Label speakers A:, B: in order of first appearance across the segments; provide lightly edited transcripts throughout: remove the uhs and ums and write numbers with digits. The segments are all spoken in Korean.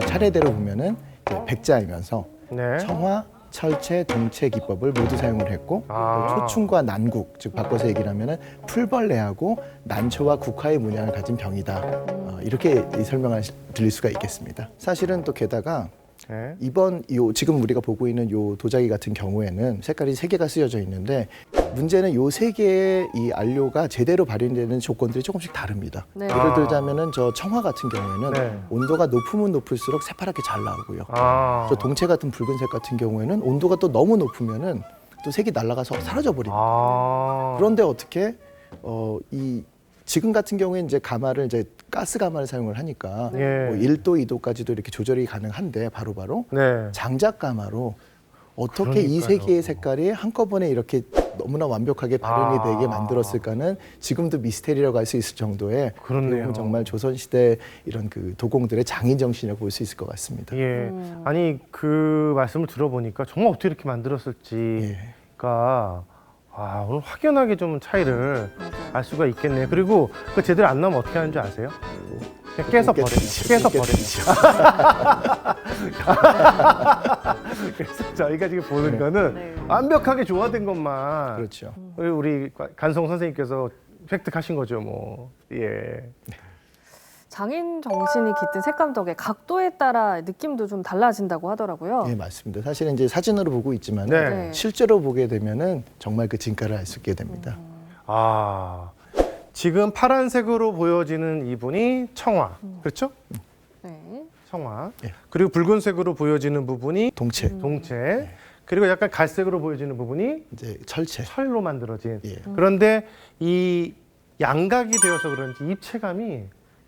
A: 차례대로 보면은 이제 백자이면서
B: 네.
A: 청화, 철체, 동체 기법을 모두 사용을 했고
B: 아.
A: 또 초충과 난국, 즉 바꿔서 얘기를 하면은 풀벌레하고 난초와 국화의 문양을 가진 병이다. 이렇게 설명을 드릴 수가 있겠습니다. 사실은 또 게다가
B: 네.
A: 이번 지금 우리가 보고 있는 요 도자기 같은 경우에는 색깔이 3개가 쓰여져 있는데 문제는 요 3개의 이 안료가 제대로 발현되는 조건들이 조금씩 다릅니다.
C: 네.
A: 예를 들자면은 저 청화 같은 경우에는
B: 네.
A: 온도가 높으면 높을수록 새파랗게 잘 나오고요.
B: 아.
A: 저 동체 같은 붉은색 같은 경우에는 온도가 또 너무 높으면은 또 색이 날아가서 사라져 버립니다.
B: 아.
A: 그런데 어떻게 지금 같은 경우에 이제 가마를 이제 가스 가마를 사용을 하니까
B: 예.
A: 뭐 1도, 2도까지도 이렇게 조절이 가능한데 바로바로
B: 네.
A: 장작 가마로 어떻게 이
B: 그러니까요.
A: 3개의 색깔이 한꺼번에 이렇게 너무나 완벽하게 발현이
B: 아.
A: 되게 만들었을까는 지금도 미스테리라고 할 수 있을 정도의
B: 그렇네요.
A: 정말 조선시대 이런 그 도공들의 장인 정신이라고 볼 수 있을 것 같습니다.
B: 예. 아니 그 말씀을 들어보니까 정말 어떻게 이렇게
A: 예.
B: 만들었을지가 오늘 확연하게 좀 차이를
C: 맞아요.
B: 알 수가 있겠네요. 그리고 그 제대로 안 나오면 어떻게 하는 줄 아세요? 그냥 깨서 버려. 깨서 버려. 그래서 저희가 지금 보는
A: 네.
B: 거는
C: 네.
B: 완벽하게 조화된 것만
A: 그렇죠.
B: 우리 간성 선생님께서 획득하신 거죠, 뭐. 예.
C: 장인 정신이 깃든 색감 덕에 각도에 따라 느낌도 좀 달라진다고 하더라고요.
A: 예, 맞습니다. 사실은 이제 사진으로 보고 있지만
B: 네.
C: 네.
A: 실제로 보게 되면은 정말 그 진가를 알 수 있게 됩니다.
B: 지금 파란색으로 보여지는 이분이 청화. 그렇죠?
C: 네.
B: 청화.
A: 예.
B: 그리고 붉은색으로 보여지는 부분이
A: 동체,
B: 동체. 그리고 약간 갈색으로 보여지는 부분이
A: 이제 철체.
B: 철로 만들어진.
A: 예.
B: 그런데 이 양각이 되어서 그런지 입체감이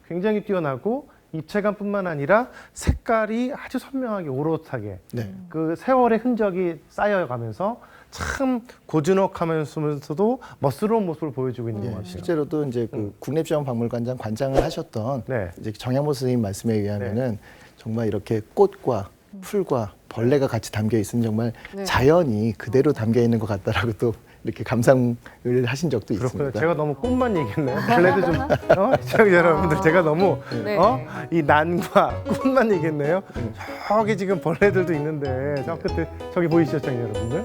B: 굉장히 뛰어나고 입체감뿐만 아니라 색깔이 아주 선명하게 오롯하게
A: 네.
B: 그 세월의 흔적이 쌓여가면서 참 고즈넉하면서도 멋스러운 모습을 보여주고 있는 것 같아요.
A: 실제로도 이제 그 국립시험박물관장 관장을 하셨던
B: 네.
A: 이제 정양모 선생님 말씀에 의하면은 정말 이렇게 꽃과 풀과 벌레가 같이 담겨 있으면 정말
C: 네.
A: 자연이 그대로 담겨 있는 것 같다라고 또 이렇게 감상을 하신 적도
B: 그렇군요.
A: 있습니다.
B: 제가 너무 꽃만 얘기했네요. 벌레도 좀 시청자 여러분들 제가 너무
C: 네.
B: 이 난과 꽃만 얘기했네요. 저기 지금 벌레들도 있는데 저 끝에 저기 보이시죠, 시청자 여러분들?